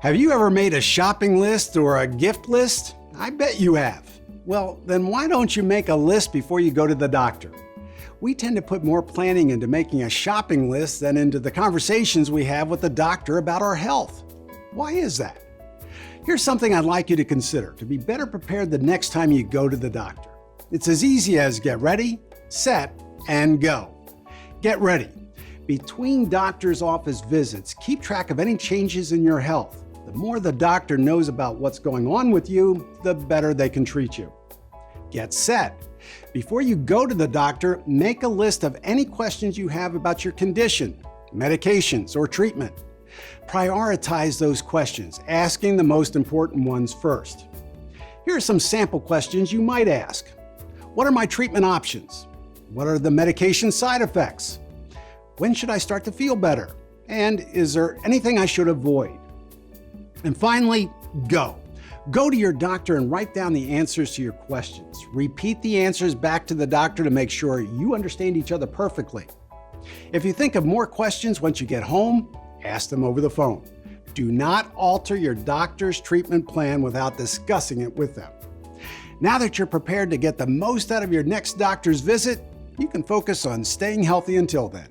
Have you ever made a shopping list or a gift list? I bet you have. Well, then why don't you make a list before you go to the doctor? We tend to put more planning into making a shopping list than into the conversations we have with the doctor about our health. Why is that? Here's something I'd like you to consider to be better prepared the next time you go to the doctor. It's as easy as get ready, set, and go. Get ready. Between doctor's office visits, keep track of any changes in your health. The more the doctor knows about what's going on with you, the better they can treat you. Get set. Before you go to the doctor, make a list of any questions you have about your condition, medications, or treatment. Prioritize those questions, asking the most important ones first. Here are some sample questions you might ask. What are my treatment options? What are the medication side effects? When should I start to feel better? And is there anything I should avoid? And finally, go. Go to your doctor and write down the answers to your questions. Repeat the answers back to the doctor to make sure you understand each other perfectly. If you think of more questions once you get home, ask them over the phone. Do not alter your doctor's treatment plan without discussing it with them. Now that you're prepared to get the most out of your next doctor's visit, you can focus on staying healthy until then.